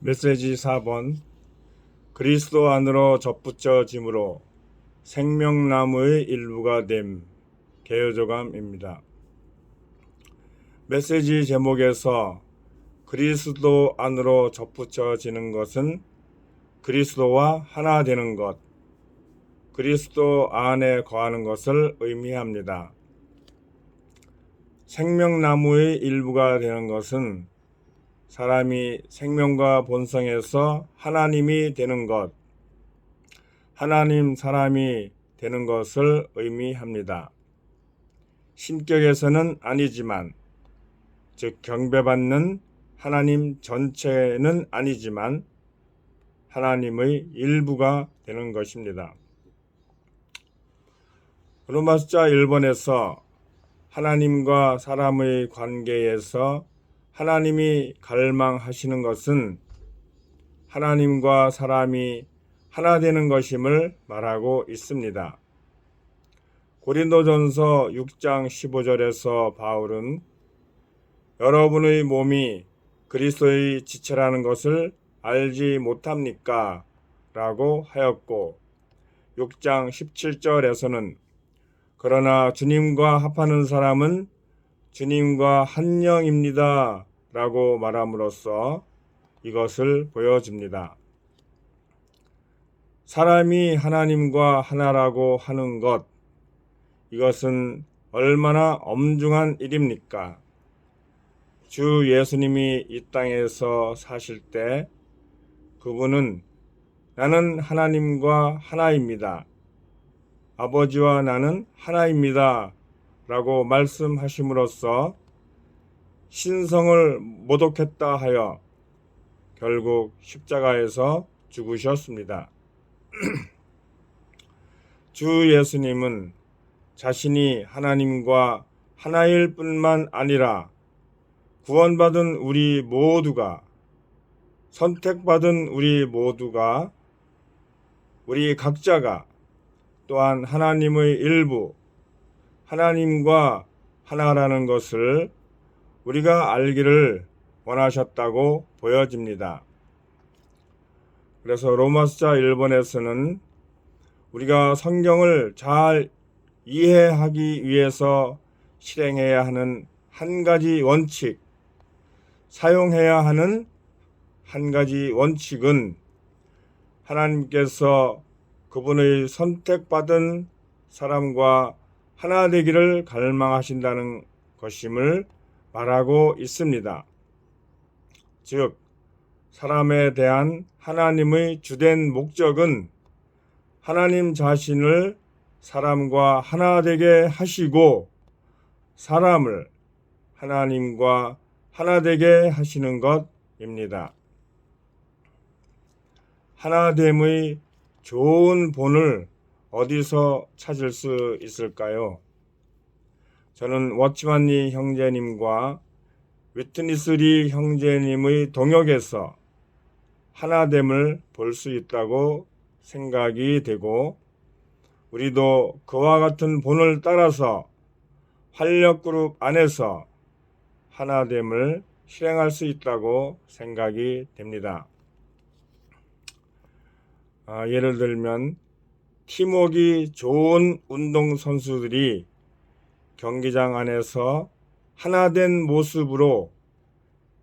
메시지 4번 그리스도 안으로 접붙여짐으로 생명나무의 일부가 됨. 개요조감입니다. 메시지 제목에서 그리스도 안으로 접붙여지는 것은 그리스도와 하나 되는 것, 그리스도 안에 거하는 것을 의미합니다. 생명나무의 일부가 되는 것은 사람이 생명과 본성에서 하나님이 되는 것, 하나님 사람이 되는 것을 의미합니다. 신격에서는 아니지만, 즉 경배받는 하나님 전체는 아니지만 하나님의 일부가 되는 것입니다. 로마서 1번에서 하나님과 사람의 관계에서 하나님이 갈망하시는 것은 하나님과 사람이 하나 되는 것임을 말하고 있습니다. 고린도전서 6장 15절에서 바울은 여러분의 몸이 그리스도의 지체라는 것을 알지 못합니까? 라고 하였고, 6장 17절에서는 그러나 주님과 합하는 사람은 주님과 한 영입니다 라고 말함으로써 이것을 보여줍니다. 사람이 하나님과 하나라고 하는 것, 이것은 얼마나 엄중한 일입니까? 주 예수님이 이 땅에서 사실 때 그분은 나는 하나님과 하나입니다. 아버지와 나는 하나입니다. 라고 말씀하심으로써 신성을 모독했다 하여 결국 십자가에서 죽으셨습니다. 주 예수님은 자신이 하나님과 하나일 뿐만 아니라 구원받은 우리 모두가, 선택받은 우리 모두가, 우리 각자가 또한 하나님의 일부, 하나님과 하나라는 것을 우리가 알기를 원하셨다고 보여집니다. 그래서 로마서 1번에서는 우리가 성경을 잘 이해하기 위해서 실행해야 하는 한 가지 원칙, 사용해야 하는 한 가지 원칙은 하나님께서 그분의 선택받은 사람과 하나 되기를 갈망하신다는 것임을 말하고 있습니다. 즉, 사람에 대한 하나님의 주된 목적은 하나님 자신을 사람과 하나 되게 하시고 사람을 하나님과 하나 되게 하시는 것입니다. 하나됨의 좋은 본을 어디서 찾을 수 있을까요? 저는 워치만니 형제님과 위트니스리 형제님의 동역에서 하나됨을 볼 수 있다고 생각이 되고, 우리도 그와 같은 본을 따라서 활력그룹 안에서 하나됨을 실행할 수 있다고 생각이 됩니다. 예를 들면 팀워크가 좋은 운동선수들이 경기장 안에서 하나된 모습으로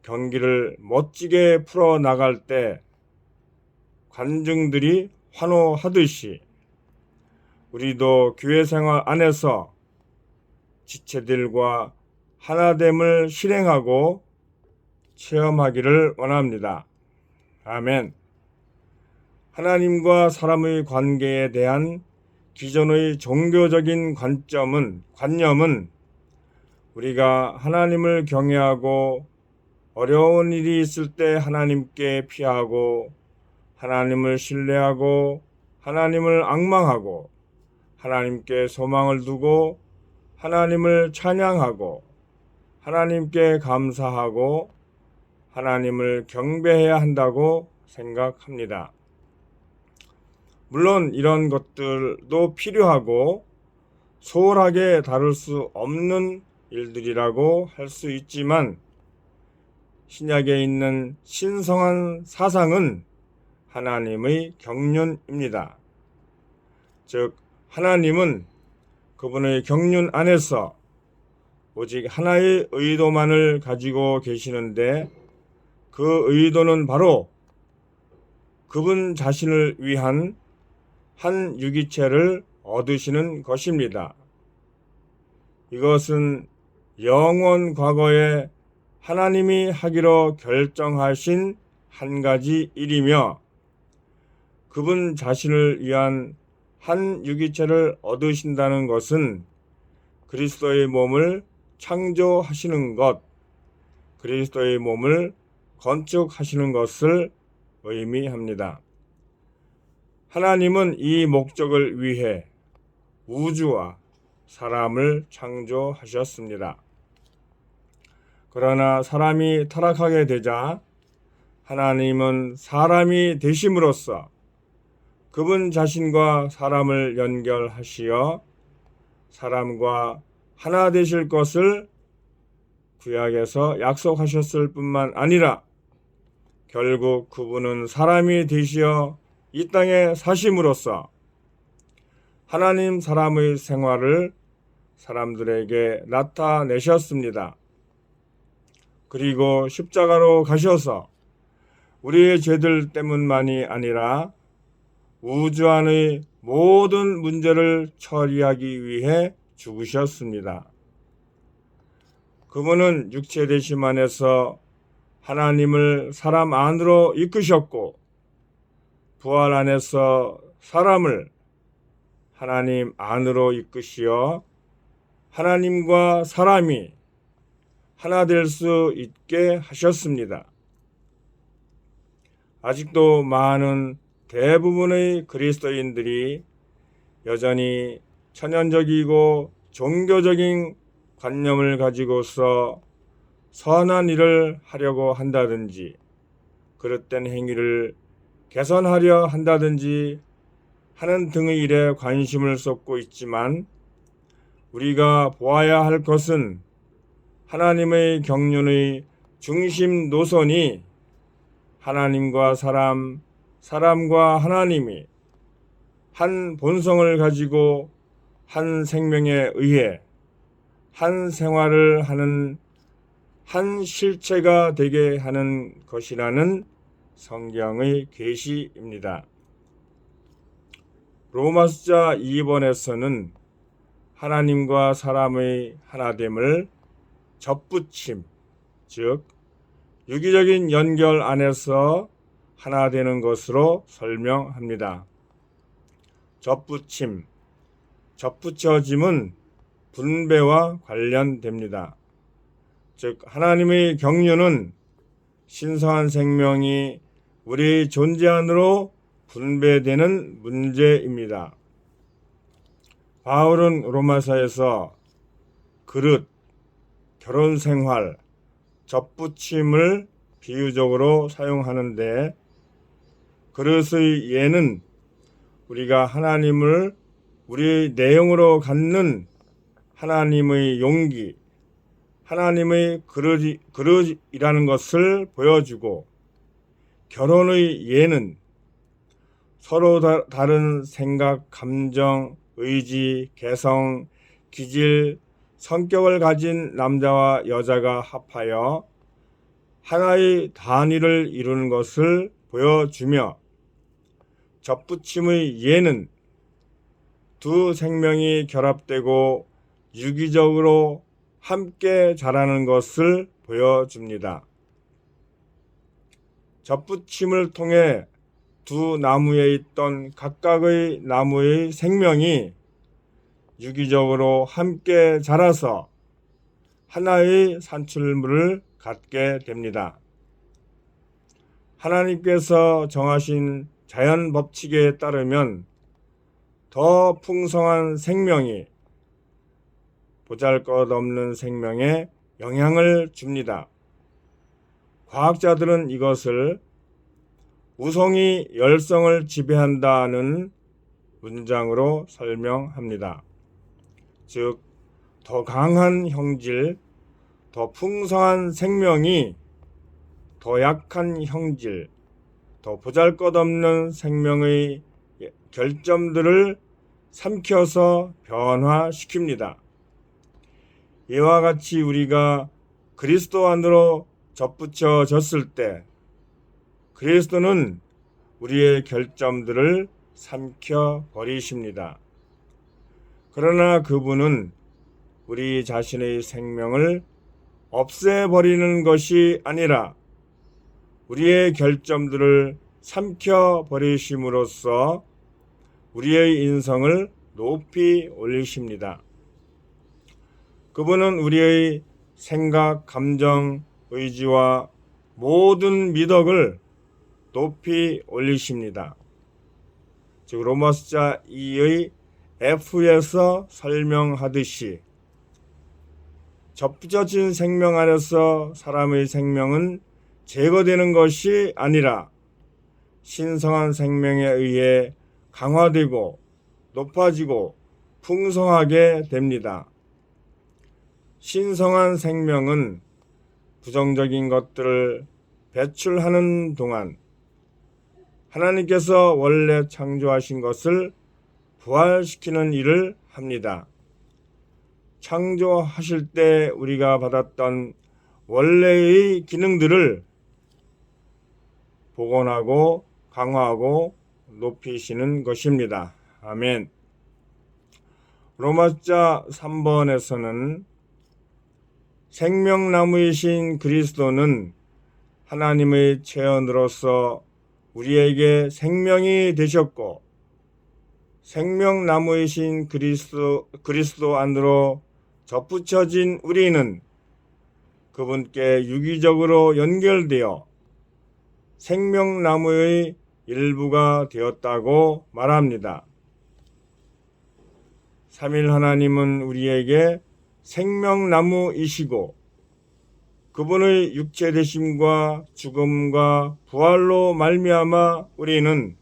경기를 멋지게 풀어나갈 때 관중들이 환호하듯이 우리도 교회생활 안에서 지체들과 하나됨을 실행하고 체험하기를 원합니다. 아멘. 하나님과 사람의 관계에 대한 기존의 종교적인 관념은 우리가 하나님을 경외하고 어려운 일이 있을 때 하나님께 피하고 하나님을 신뢰하고 하나님을 앙망하고 하나님께 소망을 두고 하나님을 찬양하고 하나님께 감사하고 하나님을 경배해야 한다고 생각합니다. 물론 이런 것들도 필요하고 소홀하게 다룰 수 없는 일들이라고 할 수 있지만 신약에 있는 신성한 사상은 하나님의 경륜입니다. 즉 하나님은 그분의 경륜 안에서 오직 하나의 의도만을 가지고 계시는데 그 의도는 바로 그분 자신을 위한 한 유기체를 얻으시는 것입니다. 이것은 영원 과거에 하나님이 하기로 결정하신 한 가지 일이며 그분 자신을 위한 한 유기체를 얻으신다는 것은 그리스도의 몸을 창조하시는 것, 그리스도의 몸을 건축하시는 것을 의미합니다. 하나님은 이 목적을 위해 우주와 사람을 창조하셨습니다. 그러나 사람이 타락하게 되자 하나님은 사람이 되심으로써 그분 자신과 사람을 연결하시어 사람과 하나 되실 것을 구약에서 약속하셨을 뿐만 아니라 결국 그분은 사람이 되시어 이 땅에 사심으로써 하나님 사람의 생활을 사람들에게 나타내셨습니다. 그리고 십자가로 가셔서 우리의 죄들 때문만이 아니라 우주 안의 모든 문제를 처리하기 위해 죽으셨습니다. 그분은 육체 되심 안에서 하나님을 사람 안으로 이끄셨고 부활 안에서 사람을 하나님 안으로 이끄시어 하나님과 사람이 하나 될 수 있게 하셨습니다. 아직도 많은 대부분의 그리스도인들이 여전히 천연적이고 종교적인 관념을 가지고서 선한 일을 하려고 한다든지 그릇된 행위를 개선하려 한다든지 하는 등의 일에 관심을 쏟고 있지만 우리가 보아야 할 것은 하나님의 경륜의 중심 노선이 하나님과 사람, 사람과 하나님이 한 본성을 가지고 한 생명에 의해 한 생활을 하는 한 실체가 되게 하는 것이라는 성경의 계시입니다. 로마서 2번에서는 하나님과 사람의 하나됨을 접붙임, 즉 유기적인 연결 안에서 하나 되는 것으로 설명합니다. 접붙임, 접붙여짐은 분배와 관련됩니다. 즉 하나님의 경륜은 신성한 생명이 우리 존재 안으로 분배되는 문제입니다. 바울은 로마서에서 그릇, 결혼 생활, 접붙임을 비유적으로 사용하는데 그릇의 예는 우리가 하나님을 우리의 내용으로 갖는 하나님의 용기, 하나님의 그릇이라는 것을 보여주고 결혼의 예는 서로 다른 생각, 감정, 의지, 개성, 기질, 성격을 가진 남자와 여자가 합하여 하나의 단위를 이루는 것을 보여주며 접붙임의 예는 두 생명이 결합되고 유기적으로 함께 자라는 것을 보여줍니다. 접붙임을 통해 두 나무에 있던 각각의 나무의 생명이 유기적으로 함께 자라서 하나의 산출물을 갖게 됩니다. 하나님께서 정하신 자연 법칙에 따르면 더 풍성한 생명이 보잘것없는 생명에 영향을 줍니다. 과학자들은 이것을 우성이 열성을 지배한다는 문장으로 설명합니다. 즉, 더 강한 형질, 더 풍성한 생명이 더 약한 형질, 더 보잘것없는 생명의 결점들을 삼켜서 변화시킵니다. 이와 같이 우리가 그리스도 안으로 접붙여졌을 때 그리스도는 우리의 결점들을 삼켜 버리십니다. 그러나 그분은 우리 자신의 생명을 없애버리는 것이 아니라 우리의 결점들을 삼켜 버리심으로써 우리의 인성을 높이 올리십니다. 그분은 우리의 생각, 감정, 의지와 모든 미덕을 높이 올리십니다. 즉 로마서 2의 F에서 설명하듯이 접붙여진 생명 안에서 사람의 생명은 제거되는 것이 아니라 신성한 생명에 의해 강화되고 높아지고 풍성하게 됩니다. 신성한 생명은 부정적인 것들을 배출하는 동안 하나님께서 원래 창조하신 것을 부활시키는 일을 합니다. 창조하실 때 우리가 받았던 원래의 기능들을 복원하고 강화하고 높이시는 것입니다. 아멘. 로마서 3번에서는 생명나무이신 그리스도는 하나님의 체언으로서 우리에게 생명이 되셨고 생명나무이신 그리스도 안으로 접붙여진 우리는 그분께 유기적으로 연결되어 생명나무의 일부가 되었다고 말합니다. 삼일 하나님은 우리에게 생명나무이시고 그분의 육체되심과 죽음과 부활로 말미암아 우리는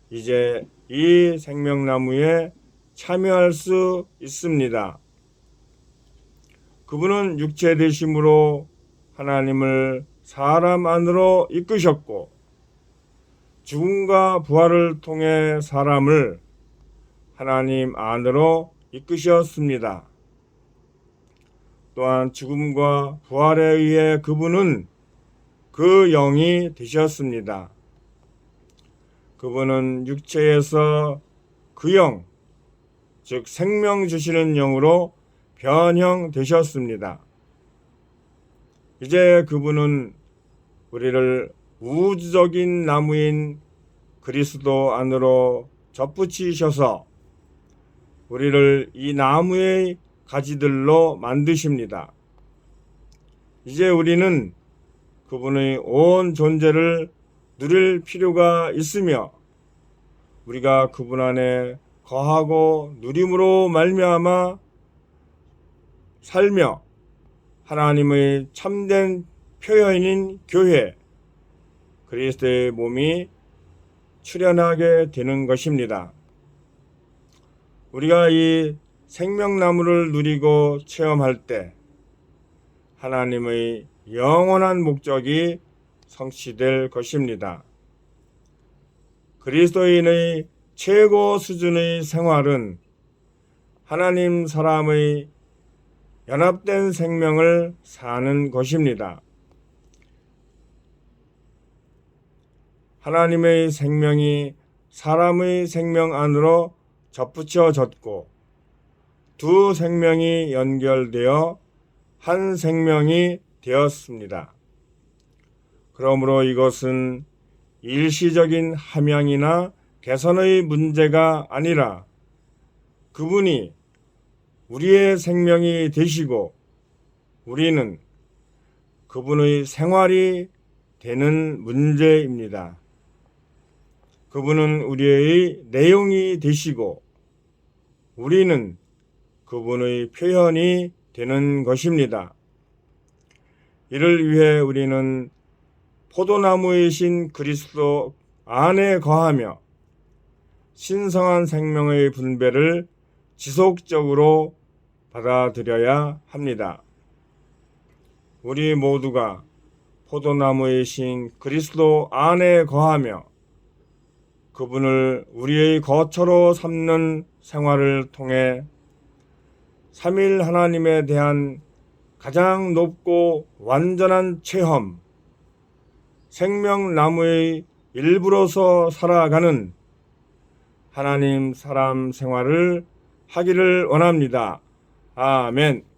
이제 이 생명나무에 참여할 수 있습니다. 그분은 육체되심으로 하나님을 사람 안으로 이끄셨고 죽음과 부활을 통해 사람을 하나님 안으로 이끄셨습니다. 또한 죽음과 부활에 의해 그분은 그 영이 되셨습니다. 그분은 육체에서 그 영, 즉 생명 주시는 영으로 변형되셨습니다. 이제 그분은 우리를 우주적인 나무인 그리스도 안으로 접붙이셔서 우리를 이 나무의 가지들로 만드십니다. 이제 우리는 그분의 온 존재를 누릴 필요가 있으며 우리가 그분 안에 거하고 누림으로 말미암아 살며 하나님의 참된 표현인 교회, 그리스도의 몸이 출현하게 되는 것입니다. 우리가 이 생명나무를 누리고 체험할 때 하나님의 영원한 목적이 성취될 것입니다. 그리스도인의 최고 수준의 생활은 하나님 사람의 연합된 생명을 사는 것입니다. 하나님의 생명이 사람의 생명 안으로 접붙여졌고 두 생명이 연결되어 한 생명이 되었습니다. 그러므로 이것은 일시적인 함양이나 개선의 문제가 아니라 그분이 우리의 생명이 되시고 우리는 그분의 생활이 되는 문제입니다. 그분은 우리의 내용이 되시고 우리는 그분의 표현이 되는 것입니다. 이를 위해 우리는 포도나무이신 그리스도 안에 거하며 신성한 생명의 분배를 지속적으로 받아들여야 합니다. 우리 모두가 포도나무의 신 그리스도 안에 거하며 그분을 우리의 거처로 삼는 생활을 통해 삼일 하나님에 대한 가장 높고 완전한 체험, 생명나무의 일부로서 살아가는 하나님 사람 생활을 하기를 원합니다. 아멘.